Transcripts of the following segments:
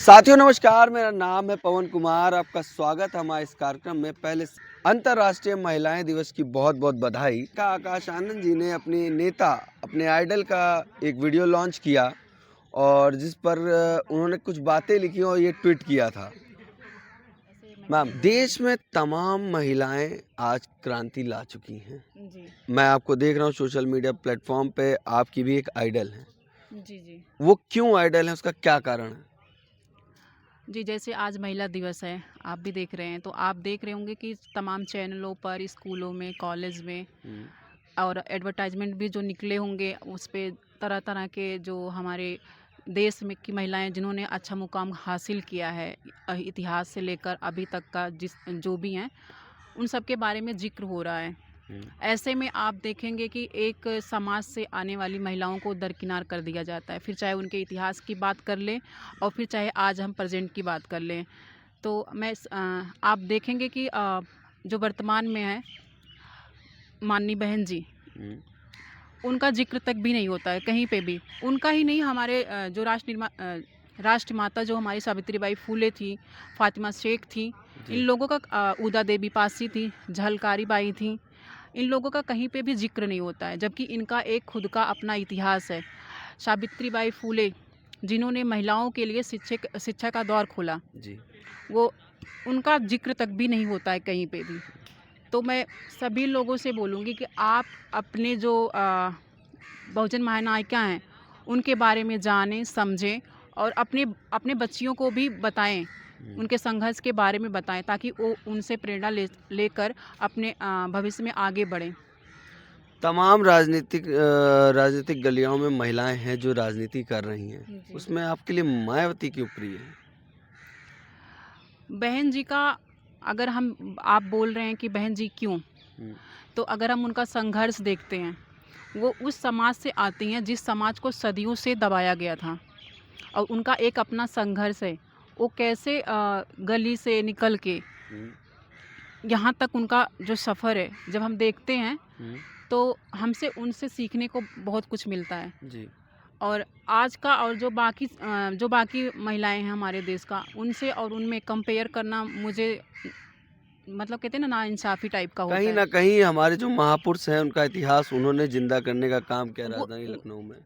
साथियों नमस्कार, मेरा नाम है पवन कुमार। आपका स्वागत है हमारे इस कार्यक्रम में। पहले अंतर्राष्ट्रीय महिलाएं दिवस की बहुत-बहुत बधाई। का आकाश आनंद जी ने अपने नेता, अपने आइडल का एक वीडियो लॉन्च किया और जिस पर उन्होंने कुछ बातें लिखी और ये ट्वीट किया था। मैम, देश में तमाम महिलाएं आज क्रांति ला चुकी हैं। जी, मैं आपको देख रहा हूँ सोशल मीडिया प्लेटफॉर्म पे, आपकी भी एक आइडल हैं। जी, जी। वो क्यों आइडल हैं, उसका क्या कारण है? जी, जैसे आज महिला दिवस है, आप भी देख रहे हैं, तो आप देख रहे होंगे कि तमाम चैनलों पर, स्कूलों में, कॉलेज में हुँ, और एडवर्टाइज़मेंट भी जो निकले होंगे, उस पे तरह-तरह के जो हमारे देश में की महिलाएँ जिन्होंने अच्छा मुकाम हासिल किया है, इतिहास से लेकर अभी तक का जो भी हैं, उन सब के बारे में ज़िक्र हो रहा है। हुँ। ऐसे में आप देखेंगे कि एक समाज से आने वाली महिलाओं को दरकिनार कर दिया जाता है, फिर चाहे उनके इतिहास की बात कर लें और फिर चाहे आज हम प्रेजेंट की बात कर लें। तो आप देखेंगे कि जो वर्तमान में है माननीय बहन जी, हुँ, उनका जिक्र तक भी नहीं होता है कहीं पे भी। उनका ही नहीं, हमारे जो राष्ट्रमाता जो हमारी सावित्रीबाई फूले थी, फातिमा शेख थी, इन जी। लोगों का उदा देवी पासी थी, झलकारी बाई थी, इन लोगों का कहीं पे भी ज़िक्र नहीं होता है, जबकि इनका एक खुद का अपना इतिहास है। सावित्रीबाई फूले जिन्होंने महिलाओं के लिए शिक्षा का द्वार खोला, जी। वो उनका ज़िक्र तक भी नहीं होता है कहीं पे भी। तो मैं सभी लोगों से बोलूँगी कि आप अपने जो बहुजन महानायिका हैं, उनके बारे में जानें, समझें और अपने अपने बच्चियों को भी बताएँ, हुँ। उनके संघर्ष के बारे में बताएँ ताकि वो उनसे प्रेरणा लेकर अपने भविष्य में आगे बढ़ें। तमाम राजनीतिक गलियाओं में महिलाएँ हैं जो राजनीति कर रही हैं। जी। उसमें आपके लिए मायावती क्यों प्रिय है? बहन जी का अगर हम आप बोल रहे हैं कि बहन जी क्यों? हुँ, तो अगर हम उनका संघर्ष देखते हैं, वो उस समाज से आती हैं जिस समाज को सदियों से दबाया गया था और उनका एक अपना संघर्ष है। वो कैसे गली से निकल के हुँ, यहाँ तक उनका जो सफ़र है, जब हम देखते हैं हुँ। तो हमसे उनसे सीखने को बहुत कुछ मिलता है। जी, और आज का और जो बाकी महिलाएँ हैं हमारे देश का, उनसे और उनमें कंपेयर करना मुझे मतलब कहते हैं ना, नाइंसाफ़ी टाइप का होता कहीं है। न कहीं हमारे जो महापुरुष हैं उनका इतिहास उन्होंने ज़िंदा करने का काम किया वो राजधानी लखनऊ में।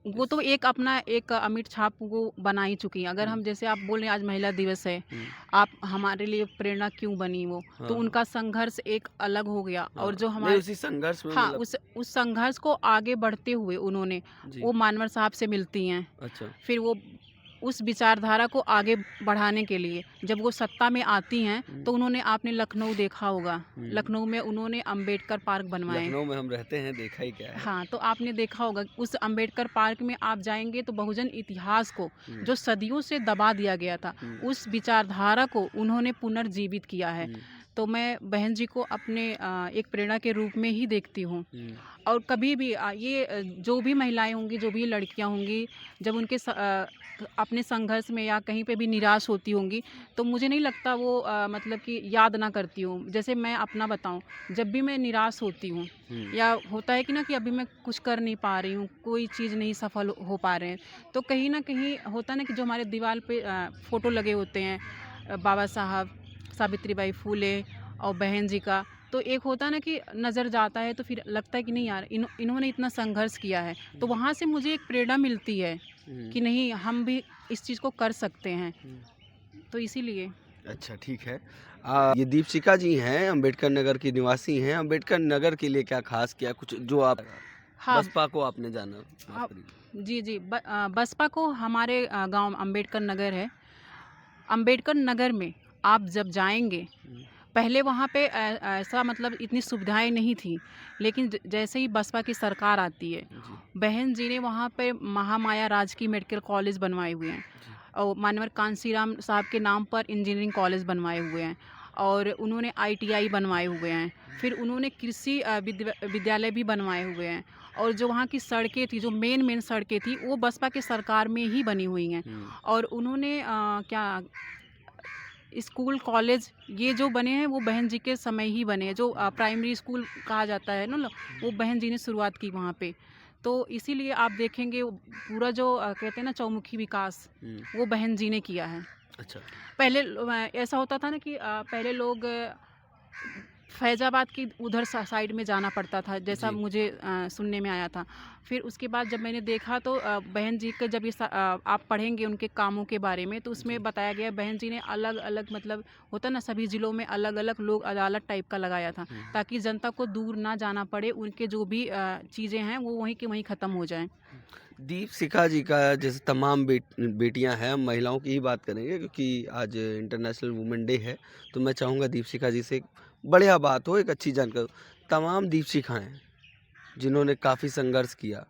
वो इस तो एक अपना एक अमिट छाप वो बना ही चुकी हैं। अगर हुँ, हम जैसे आप बोल रहे हैं आज महिला दिवस है, हुँ। आप हमारे लिए प्रेरणा क्यों बनी वो, तो हाँ, उनका संघर्ष एक अलग हो गया और हाँ। जो नहीं हमारे उसी संघर्ष में हाँ, मतलब उस संघर्ष को आगे बढ़ते हुए उन्होंने जी, वो मानवर साहब से मिलती हैं। अच्छा। फिर वो उस विचारधारा को आगे बढ़ाने के लिए जब वो सत्ता में आती हैं, हुँ, तो उन्होंने आपने लखनऊ देखा होगा। हुँ। लखनऊ में उन्होंने अंबेडकर पार्क बनवाए। लखनऊ में हम रहते हैं, देखा ही क्या है। हाँ, तो आपने देखा होगा उस अंबेडकर पार्क में आप जाएँगे तो बहुजन इतिहास को हुँ, जो सदियों से दबा दिया गया था, हुँ, उस विचारधारा को उन्होंने पुनर्जीवित किया है। हुँ, तो मैं बहन जी को अपने एक प्रेरणा के रूप में ही देखती हूँ। हुँ, और कभी भी जो भी महिलाएँ होंगी, जो भी लड़कियाँ होंगी, जब अपने संघर्ष में या कहीं पे भी निराश होती होंगी, तो मुझे नहीं लगता वो मतलब कि याद ना करती हों। जैसे मैं अपना बताऊँ, जब भी मैं निराश होती हूँ हुँ। या होता है कि ना कि अभी मैं कुछ कर नहीं पा रही हूँ, कोई चीज़ नहीं सफल हो पा रहे हैं, तो कहीं न कहीं होता है ना कि जो हमारे दीवार पे फ़ोटो लगे होते हैं, बाबा साहब, सावित्रीबाई फूले और बहन जी का, तो एक होता है ना कि नज़र जाता है तो फिर लगता है कि नहीं यार, इन्होंने इतना संघर्ष किया है, तो वहाँ से मुझे एक प्रेरणा मिलती है हुँ, कि नहीं, हम भी इस चीज़ को कर सकते हैं, हुँ। तो इसीलिए। अच्छा ठीक है। ये दीपशिखा जी हैं, अम्बेडकर नगर की निवासी हैं। अम्बेडकर नगर के लिए क्या ख़ास किया कुछ जो आप हाँ, बसपा को आपने जाना? माफ़ आप करिए। जी, जी। बसपा को हमारे गाँव अम्बेडकर नगर है। अम्बेडकर नगर में आप जब जाएँगे, हुँ, पहले वहाँ पे ऐसा मतलब इतनी सुविधाएँ नहीं थी, लेकिन जैसे ही बसपा की सरकार आती है, जी, बहन जी ने वहाँ पे महामाया राजकीय मेडिकल कॉलेज बनवाए हुए हैं जी, और माननीय कांशीराम साहब के नाम पर इंजीनियरिंग कॉलेज बनवाए हुए हैं और उन्होंने आईटीआई बनवाए हुए हैं। फिर उन्होंने कृषि विद्यालय भी बनवाए हुए हैं और जो वहाँ की सड़कें थी, जो मेन सड़कें थी, वो बसपा की सरकार में ही बनी हुई हैं। हुँ, और उन्होंने क्या स्कूल, कॉलेज ये जो बने हैं वो बहन जी के समय ही बने हैं। जो प्राइमरी स्कूल कहा जाता है ना, वो बहन जी ने शुरुआत की वहाँ पे। तो इसीलिए आप देखेंगे पूरा जो कहते हैं ना चौमुखी विकास, वो बहन जी ने किया है। अच्छा। पहले ऐसा होता था ना कि पहले लोग फैज़ाबाद की उधर साइड में जाना पड़ता था, जैसा जी। मुझे सुनने में आया था। फिर उसके बाद जब मैंने देखा तो बहन जी का जब आप पढ़ेंगे उनके कामों के बारे में, तो जी। उसमें बताया गया है बहन जी ने अलग-अलग मतलब होता ना सभी ज़िलों में अलग-अलग लोक अदालत टाइप का लगाया था, ताकि जनता को दूर ना जाना पड़े, उनके जो भी चीज़ें हैं वो वहीं की वहीं ख़त्म हो जाएँ। दीप शिखा जी का जैसे तमाम बेटियां हैं, हम महिलाओं की ही बात करेंगे क्योंकि आज इंटरनेशनल वुमेन डे है, तो मैं चाहूँगा दीप शिखा जी से एक बढ़िया बात हो, एक अच्छी जानकारी हो। तमाम दीप शिखाएँ जिन्होंने काफ़ी संघर्ष किया,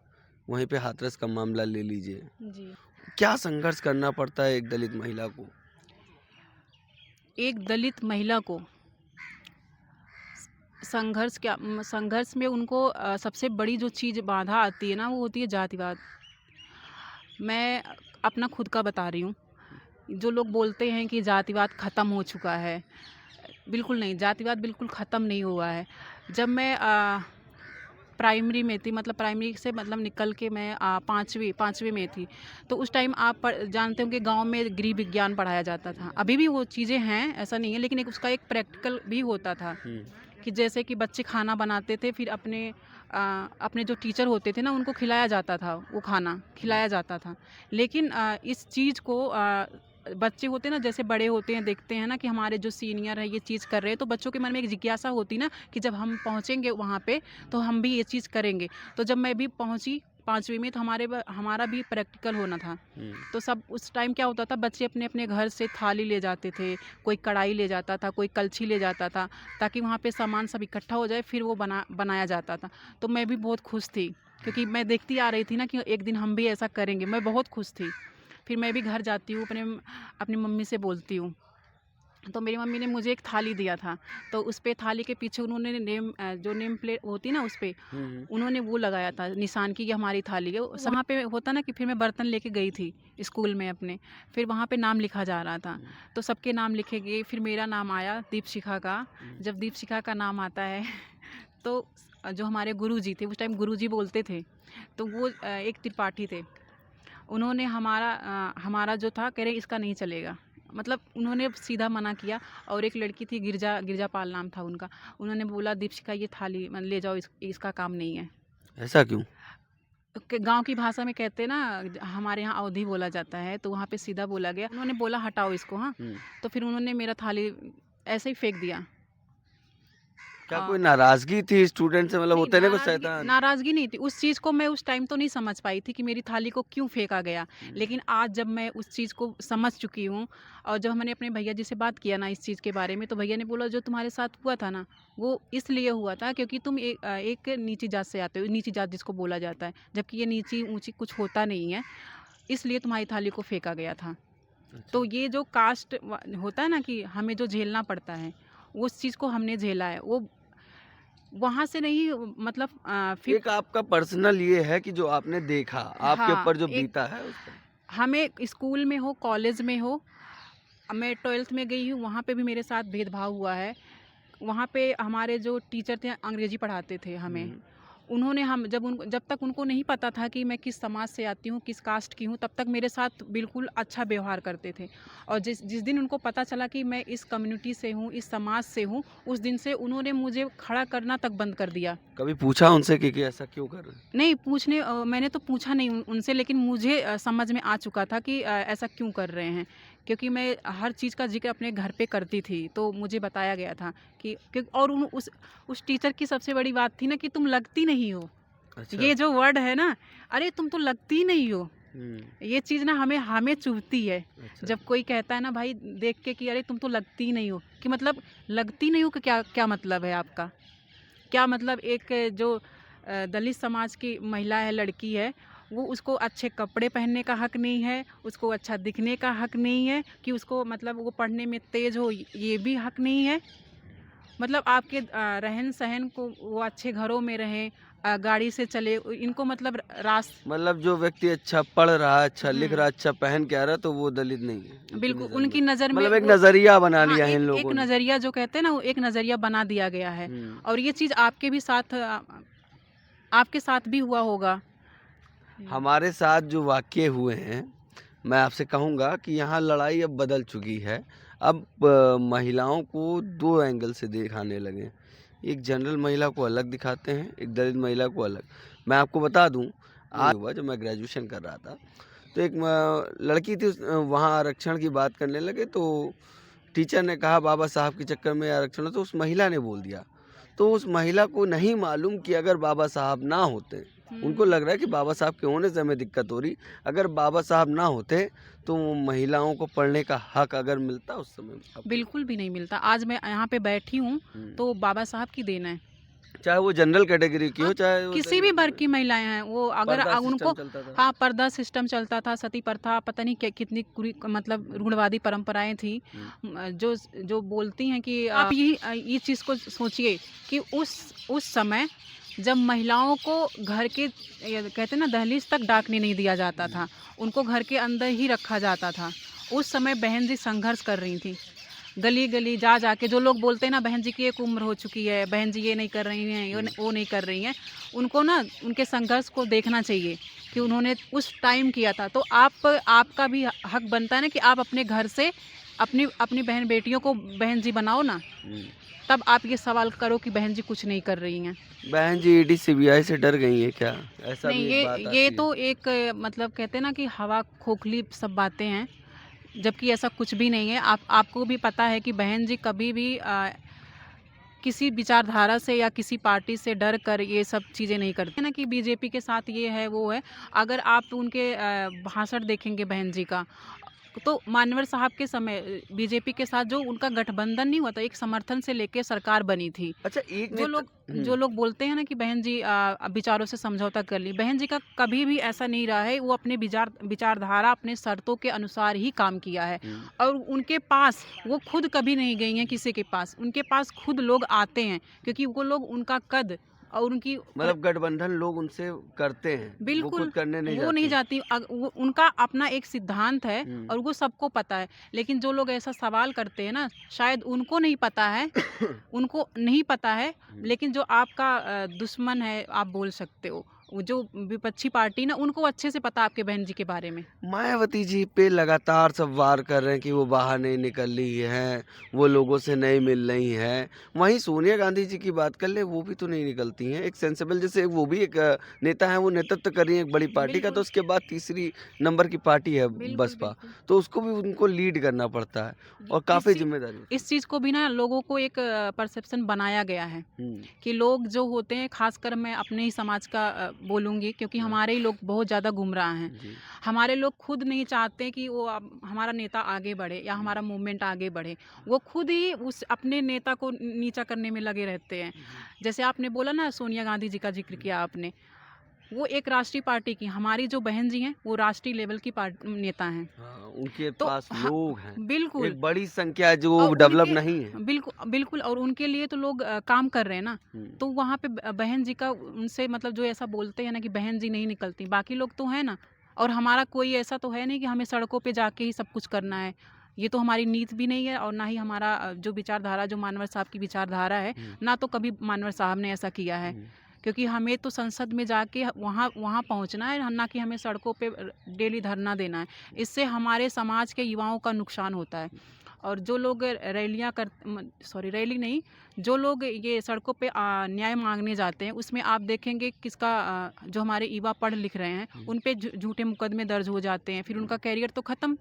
वहीं पे हाथरस का मामला ले लीजिए। जी। क्या संघर्ष करना पड़ता है एक दलित महिला को? एक दलित महिला को संघर्ष में उनको सबसे बड़ी जो चीज़ बाधा आती है ना, वो होती है जातिवाद। मैं अपना खुद का बता रही हूँ। जो लोग बोलते हैं कि जातिवाद ख़त्म हो चुका है, बिल्कुल नहीं, जातिवाद बिल्कुल ख़त्म नहीं हुआ है। जब मैं प्राइमरी में थी, मतलब प्राइमरी से मतलब निकल के मैं 5वीं में थी, तो उस टाइम आप जानते होंगे गाँव में गृह विज्ञान पढ़ाया जाता था। अभी भी वो चीज़ें हैं, ऐसा नहीं है, लेकिन एक उसका एक प्रैक्टिकल भी होता था। कि जैसे कि बच्चे खाना बनाते थे, फिर अपने जो टीचर होते थे ना, उनको खिलाया जाता था, वो खाना खिलाया जाता था। लेकिन इस चीज़ को बच्चे होते हैं ना, जैसे बड़े होते हैं, देखते हैं ना कि हमारे जो सीनियर है ये चीज़ कर रहे हैं, तो बच्चों के मन में एक जिज्ञासा होती ना कि जब हम पहुँचेंगे वहाँ पे तो हम भी ये चीज़ करेंगे। तो जब मैं भी पहुँची 5वीं में, तो हमारा भी प्रैक्टिकल होना था। तो सब उस टाइम क्या होता था, बच्चे अपने-अपने घर से थाली ले जाते थे, कोई कढ़ाई ले जाता था, कोई कलछी ले जाता था, ताकि वहाँ पे सामान सब इकट्ठा हो जाए, फिर वो बनाया जाता था। तो मैं भी बहुत खुश थी, क्योंकि मैं देखती आ रही थी ना कि एक दिन हम भी ऐसा करेंगे, मैं बहुत खुश थी। फिर मैं भी घर जाती हूँ, अपनी मम्मी से बोलती हूँ, तो मेरी मम्मी ने मुझे एक थाली दिया था, तो उस पे थाली के पीछे उन्होंने जो नेम प्लेट होती ना, उस पे उन्होंने वो लगाया था निशान कि ये हमारी थाली है। वहाँ पे होता ना कि फिर मैं बर्तन लेके गई थी स्कूल में अपने, फिर वहाँ पे नाम लिखा जा रहा था, तो सबके नाम लिखे गए, फिर मेरा नाम आया दीप शिखा का। जब दीप शिखा का नाम आता है तो जो हमारे गुरुजी थे, उस टाइम गुरुजी बोलते थे, तो वो एक त्रिपाठी थे। उन्होंने हमारा जो था, कह रहे इसका नहीं चलेगा, मतलब उन्होंने सीधा मना किया। और एक लड़की थी, गिरजापाल नाम था उनका, उन्होंने बोला दीपशिका ये थाली ले जाओ, इसका काम नहीं है। ऐसा क्यों? गांव की भाषा में कहते हैं ना, हमारे यहाँ अवधी बोला जाता है, तो वहाँ पे सीधा बोला गया, उन्होंने बोला हटाओ इसको। हाँ, तो फिर उन्होंने मेरा थाली ऐसे ही फेंक दिया। क्या आ, कोई नाराजगी थी स्टूडेंट से, मतलब नहीं, होते ना कुछ शैतान? नाराज़गी नहीं थी। उस चीज़ को मैं उस टाइम तो नहीं समझ पाई थी कि मेरी थाली को क्यों फेंका गया। लेकिन आज जब मैं उस चीज़ को समझ चुकी हूँ, और जब मैंने अपने भैया जी से बात किया ना इस चीज़ के बारे में, तो भैया ने बोला जो तुम्हारे साथ हुआ था ना, वो इसलिए हुआ था क्योंकि तुम एक नीची जात से आते हो, नीची जात जिसको बोला जाता है, जबकि ये नीची-ऊँची कुछ होता नहीं है, इसलिए तुम्हारी थाली को फेंका गया था। अच्छा। तो ये जो कास्ट होता है ना कि हमें जो झेलना पड़ता है, उस चीज़ को हमने झेला है। वो वहाँ से नहीं, मतलब फिर एक आपका पर्सनल ये है कि जो आपने देखा, आपके हाँ, ऊपर जो एक बीता है उसका। हमें स्कूल में हो, कॉलेज में हो, मैं 12th में गई हूँ, वहाँ पे भी मेरे साथ भेदभाव हुआ है। वहाँ पे हमारे जो टीचर थे, अंग्रेजी पढ़ाते थे हमें। उन्होंने जब तक उनको नहीं पता था कि मैं किस समाज से आती हूँ, किस कास्ट की हूँ, तब तक मेरे साथ बिल्कुल अच्छा व्यवहार करते थे। और जिस जिस दिन उनको पता चला कि मैं इस कम्युनिटी से हूँ, इस समाज से हूँ, उस दिन से उन्होंने मुझे खड़ा करना तक बंद कर दिया। कभी पूछा उनसे कि ऐसा क्यों कर रहे हैं? नहीं, मैंने तो पूछा नहीं उनसे, लेकिन मुझे समझ में आ चुका था कि ऐसा क्यों कर रहे हैं, क्योंकि मैं हर चीज़ का जिक्र अपने घर पे करती थी, तो मुझे बताया गया था और उस टीचर की सबसे बड़ी बात थी ना कि तुम लगती नहीं हो। अच्छा। ये जो वर्ड है ना, अरे तुम तो लगती नहीं हो, ये चीज़ ना हमें चुभती है। अच्छा। जब कोई कहता है ना भाई देख के कि अरे तुम तो लगती नहीं हो, कि मतलब लगती नहीं हो कि क्या क्या मतलब है आपका? क्या मतलब एक जो दलित समाज की महिला है, लड़की है, वो उसको अच्छे कपड़े पहनने का हक नहीं है, उसको अच्छा दिखने का हक नहीं है, कि उसको मतलब वो पढ़ने में तेज़ हो, ये भी हक नहीं है। मतलब आपके रहन-सहन को वो अच्छे घरों में रहें, गाड़ी से चले, इनको मतलब मतलब जो व्यक्ति अच्छा पढ़ रहा है, अच्छा लिख रहा हुँ, है, अच्छा पहन के आ रहा है, तो वो दलित नहीं है उनकी बिल्कुल नज़र में। उनकी नज़र में मतलब एक वो नज़रिया बना हाँ, लिया है इन एक लोगों ने। नज़रिया जो कहते हैं ना, वो एक नज़रिया बना दिया गया है। और ये चीज़ आपके साथ भी हुआ होगा। हमारे साथ जो वाक़ये हुए हैं, मैं आपसे कहूँगा कि यहाँ लड़ाई अब बदल चुकी है। अब महिलाओं को 2 एंगल से दिखाने लगे हैं। एक जनरल महिला को अलग दिखाते हैं, एक दलित महिला को अलग। मैं आपको बता दूँ, आज हुआ जब मैं ग्रेजुएशन कर रहा था, तो एक लड़की थी, वहाँ आरक्षण की बात करने लगे, तो टीचर ने कहा बाबा साहब के चक्कर में आरक्षण है, तो उस महिला ने बोल दिया। तो उस महिला को नहीं मालूम कि अगर बाबा साहब ना होते, उनको लग रहा है कि बाबा साहब के होने से हमें दिक्कत हो रही, अगर बाबा साहब ना होते तो महिलाओं को पढ़ने का हक अगर मिलता उस समय आपको? बिल्कुल भी नहीं मिलता। आज मैं यहाँ पे बैठी हूँ तो बाबा साहब की देन है। चाहे वो जनरल कैटेगरी की हो, हाँ, चाहे वो किसी भी वर्ग की महिलाएं हैं, वो अगर पर्दा उनको सिस्टम चलता था। हाँ, पर्दा सिस्टम चलता था, सती प्रथा, पता नहीं क्या कितनी मतलब रूढ़वादी परंपराएं थी, जो जो बोलती हैं कि आप ये चीज़ को सोचिए कि उस समय जब महिलाओं को घर के कहते हैं ना दहलीज तक डाकने नहीं दिया जाता था, उनको घर के अंदर ही रखा जाता था। उस समय बहन जी संघर्ष कर रही थी, गली गली जा जाके। जो लोग बोलते हैं ना बहन जी की एक उम्र हो चुकी है, बहन जी ये नहीं कर रही हैं, वो नहीं कर रही हैं, उनको ना उनके संघर्ष को देखना चाहिए कि उन्होंने उस टाइम किया था। तो आपका भी हक बनता है ना कि आप अपने घर से अपनी अपनी बहन बेटियों को बहन जी बनाओ ना, तब आप ये सवाल करो कि बहन जी कुछ नहीं कर रही हैं। बहन जी ईडी सीबीआई से डर गई है क्या? ऐसा नहीं, भी एक बात आती ये है। तो एक मतलब कहते हैं ना कि हवा खोखली सब बातें हैं, जबकि ऐसा कुछ भी नहीं है। आपको भी पता है कि बहन जी कभी भी किसी विचारधारा से या किसी पार्टी से डर कर ये सब चीज़ें नहीं करती है ना कि बीजेपी के साथ ये है वो है। अगर आप उनके भाषण देखेंगे बहन जी का, तो मानवर साहब के समय बीजेपी के साथ जो उनका गठबंधन नहीं हुआ था, एक समर्थन से लेके सरकार बनी थी। अच्छा, एक जो लोग बोलते हैं ना कि बहन जी विचारों से समझौता कर ली, बहन जी का कभी भी ऐसा नहीं रहा है। वो अपने विचारधारा अपने शर्तों के अनुसार ही काम किया है, और उनके पास वो खुद कभी नहीं गई हैं किसी के पास, उनके पास खुद लोग आते हैं, क्योंकि वो लोग उनका कद और उनकी मतलब गठबंधन लोग उनसे करते हैं, वो बिल्कुल खुद करने नहीं वो नहीं जाती। जाती। उनका अपना एक सिद्धांत है हम्म। और वो सबको पता है। लेकिन जो लोग ऐसा सवाल करते हैं ना, शायद उनको नहीं पता है, उनको नहीं पता है। लेकिन जो आपका दुश्मन है, आप बोल सकते हो, वो जो विपक्षी पार्टी ना, उनको अच्छे से पता आपके बहन जी के बारे में। मायावती जी पे लगातार सब वार कर रहे हैं कि वो बाहर नहीं निकल रही हैं, वो लोगों से नहीं मिल रही हैं। वहीं सोनिया गांधी जी की बात कर ले, वो भी तो नहीं निकलती हैं। एक सेंसिबल जैसे वो भी एक नेता है, वो नेतृत्व कर रही है एक बड़ी पार्टी का, तो बिल्कुल उसके बाद तीसरी नंबर की पार्टी है बिल्कुल बसपा, बिल्कुल तो उसको भी उनको लीड करना पड़ता है और इस काफ़ी चीज जिम्मेदारी होती इस चीज़ को भी ना लोगों को एक परसेप्शन बनाया गया है है। कि लोग जो होते हैं, खासकर मैं अपने ही समाज का बोलूँगी, क्योंकि हाँ, हमारे ही लोग बहुत ज़्यादा गुमराह हैं। जी। हमारे लोग खुद नहीं चाहते कि वो हमारा नेता आगे बढ़े या हमारा मूवमेंट आगे बढ़े। वो खुद ही उस अपने नेता को नीचा करने में लगे रहते हैं। जैसे आपने बोला ना, सोनिया गांधी जी का जिक्र किया आपने, वो एक राष्ट्रीय पार्टी की, हमारी जो बहन जी हैं वो राष्ट्रीय लेवल की नेता हैं। हाँ, उनके तो पास हाँ, लोग हैं, बिल्कुल। एक बड़ी संख्या है जो और डेवलप उनके नहीं है। बिल्कुल बिल्कुल, और उनके लिए तो लोग काम कर रहे हैं ना। हुँ। तो वहाँ पे बहन जी का उनसे मतलब जो ऐसा बोलते हैं ना कि बहन जी नहीं निकलती, बाकी लोग तो है ना। और हमारा कोई ऐसा तो है नहीं कि हमें सड़कों पे जाके ही सब कुछ करना है। ये तो हमारी नीत भी नहीं है, और ना ही हमारा जो विचारधारा, जो मानवर साहब की विचारधारा है, ना तो कभी मानवर साहब ने ऐसा किया है। क्योंकि हमें तो संसद में जाके वहाँ वहाँ पहुँचना है, ना कि हमें सड़कों पे डेली धरना देना है। इससे हमारे समाज के युवाओं का नुकसान होता है। और जो लोग रैलियाँ कर सॉरी रैली नहीं, जो लोग ये सड़कों पे न्याय मांगने जाते हैं, उसमें आप देखेंगे किसका जो हमारे युवा पढ़ लिख रहे हैं, उन पे झूठे मुकदमे दर्ज हो जाते हैं, फिर उनका कैरियर तो ख़त्म।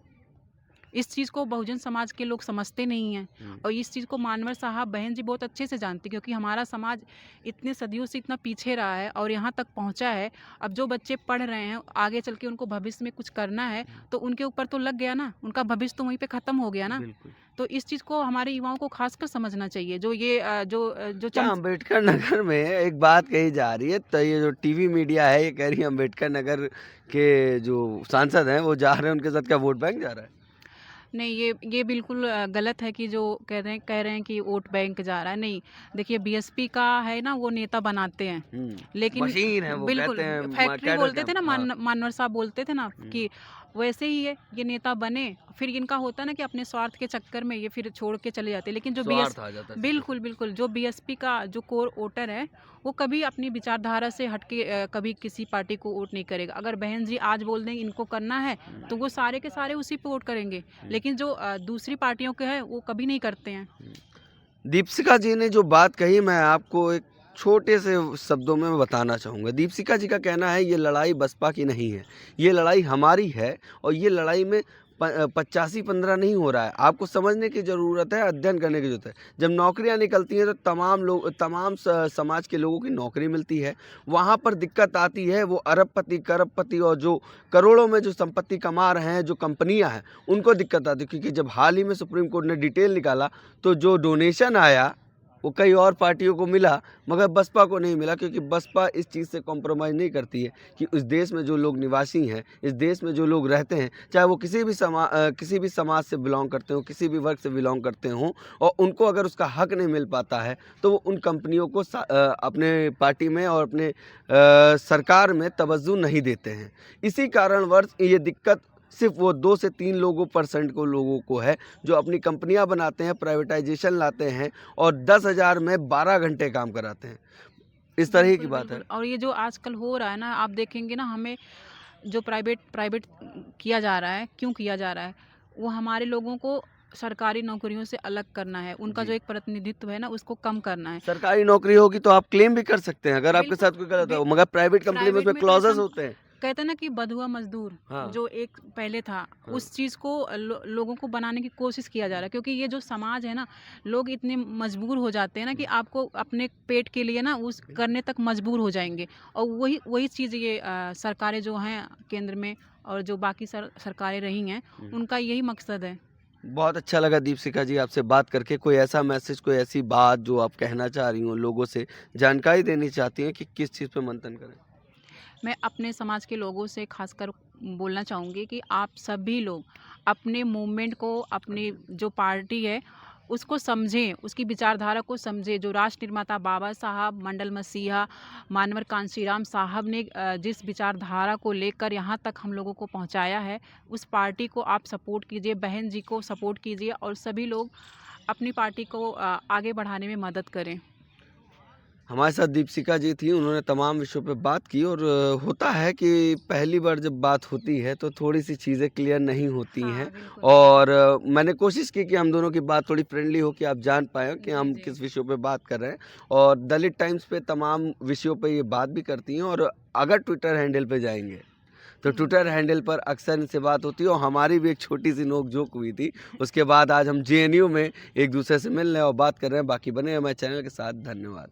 इस चीज़ को बहुजन समाज के लोग समझते नहीं हैं, और इस चीज़ को मानवर साहब बहन जी बहुत अच्छे से जानती, क्योंकि हमारा समाज इतने सदियों से इतना पीछे रहा है और यहाँ तक पहुँचा है। अब जो बच्चे पढ़ रहे हैं, आगे चल के उनको भविष्य में कुछ करना है, तो उनके ऊपर तो लग गया ना, उनका भविष्य तो वहीं पे ख़त्म हो गया ना। बिल्कुल। तो इस चीज़ को हमारे युवाओं को खासकर समझना चाहिए। जो ये जो क्या अम्बेडकर नगर में एक बात कही जा रही है, तो ये जो टीवी मीडिया है ये कह रही है अम्बेडकर नगर के जो सांसद हैं वो जा रहे हैं, उनके साथ क्या वोट बैंक जा रहा है? नहीं, ये बिल्कुल गलत है कि जो कह रहे हैं कि वोट बैंक जा रहा है। नहीं, देखिए बीएसपी का है ना, वो नेता बनाते हैं, लेकिन मशीन है वो, बिल्कुल कहते हैं फैक्ट्री कैडर बोलते थे कैंप। ना, हाँ। मानवर साहब बोलते थे ना कि वैसे ही है, ये नेता बने, फिर इनका होता है ना कि अपने स्वार्थ के चक्कर में ये फिर छोड़ के चले जाते हैं। लेकिन जो स्वार्थ आ जाता है। बिल्कुल, बिल्कुल, जो बीएसपी का जो कोर वोटर है, वो कभी अपनी विचारधारा से हट के कभी किसी पार्टी को वोट नहीं करेगा। अगर बहन जी आज बोल दें इनको करना है, तो वो सारे के सारे उसी पे वोट करेंगे। लेकिन जो दूसरी पार्टियों के हैं, वो कभी नहीं करते हैं। दीपशिखा जी ने जो बात कही, मैं आपको एक छोटे से शब्दों में बताना चाहूँगा। दीपशिखा जी का कहना है ये लड़ाई बसपा की नहीं है, ये लड़ाई हमारी है और ये लड़ाई में 85-15 नहीं हो रहा है। आपको समझने की ज़रूरत है, अध्ययन करने की ज़रूरत है। जब नौकरियाँ निकलती हैं तो तमाम समाज के लोगों की नौकरी मिलती है। वहाँ पर दिक्कत आती है वो अरबपति, करोड़पति और जो करोड़ों में जो संपत्ति कमा रहे हैं, जो कंपनियाँ हैं, उनको दिक्कत आती है। क्योंकि जब हाल ही में सुप्रीम कोर्ट ने डिटेल निकाला तो जो डोनेशन आया वो कई और पार्टियों को मिला, मगर बसपा को नहीं मिला। क्योंकि बसपा इस चीज़ से कॉम्प्रोमाइज़ नहीं करती है कि इस देश में जो लोग निवासी हैं, इस देश में जो लोग रहते हैं, चाहे वो किसी भी समाज से बिलोंग करते हों, किसी भी वर्ग से बिलोंग करते हों, और उनको अगर उसका हक नहीं मिल पाता है तो वो उन कंपनियों को अपने पार्टी में और अपने सरकार में तवज्जो नहीं देते हैं। इसी कारणवश ये दिक्कत सिर्फ वो 2 से 3 लोगों को है, जो अपनी कंपनियां बनाते हैं, प्राइवेटाइजेशन लाते हैं और 10,000 में 12 घंटे काम कराते हैं। इस तरह की बिल्कुल, बात है। बिल्कुल। और ये जो आजकल हो रहा है ना, आप देखेंगे ना, हमें जो प्राइवेट प्राइवेट किया जा रहा है, क्यों किया जा रहा है? वो हमारे लोगों को सरकारी नौकरियों से अलग करना है। उनका जी। जो एक प्रतिनिधित्व है ना, उसको कम करना है। सरकारी नौकरी होगी तो आप क्लेम भी कर सकते हैं अगर आपके बिल्कुल, साथ कोई गलत बि हो, मगर प्राइवेट कंपनी में प्राइवेट उसमें में तो क्लॉजेस ऐसा होते हैं। कहते हैं ना कि बंधुआ मजदूर, हाँ। जो एक पहले था, हाँ। उस चीज़ को लोगों को बनाने की कोशिश किया जा रहा है। क्योंकि ये जो समाज है ना, लोग इतने मजबूर हो जाते हैं ना कि आपको अपने पेट के लिए ना उस करने तक मजबूर हो जाएँगे। और वही वही चीज़ ये सरकारें जो हैं केंद्र में, और जो बाकी सरकारें रही हैं, उनका यही मकसद है। बहुत अच्छा लगा दीपशिखा जी आपसे बात करके। कोई ऐसा मैसेज, कोई ऐसी बात जो आप कहना चाह रही हो, लोगों से जानकारी देनी चाहती हैं कि किस चीज़ पे मंथन करें? मैं अपने समाज के लोगों से खासकर बोलना चाहूँगी कि आप सभी लोग अपने मूवमेंट को, अपनी जो पार्टी है उसको समझें, उसकी विचारधारा को समझें। जो राष्ट्र निर्माता बाबा साहब, मंडल मसीहा, मानवर कांशीराम साहब ने जिस विचारधारा को लेकर यहाँ तक हम लोगों को पहुँचाया है, उस पार्टी को आप सपोर्ट कीजिए, बहन जी को सपोर्ट कीजिए, और सभी लोग अपनी पार्टी को आगे बढ़ाने में मदद करें। हमारे साथ दीपशिखा जी थी, उन्होंने तमाम विषयों पे बात की। और होता है कि पहली बार जब बात होती है तो थोड़ी-सी चीज़ें क्लियर नहीं होती हैं। हाँ, बिल्कुल, और मैंने कोशिश की कि हम दोनों की बात थोड़ी फ्रेंडली हो, कि आप जान पाएँ कि जी, हम जी। किस विषयों पे बात कर रहे हैं। और दलित टाइम्स पे तमाम विषयों पे ये बात भी करती हैं। और अगर ट्विटर हैंडल पे जाएँगे तो ट्विटर हैंडल पर अक्सर इनसे बात होती है। और हमारी भी एक छोटी-सी नोक-झोंक हुई थी। उसके बाद आज हम जेएनयू में एक-दूसरे से मिल रहे हैं और बात कर रहे हैं। बाकी बने रहिए हमारे चैनल के साथ। धन्यवाद।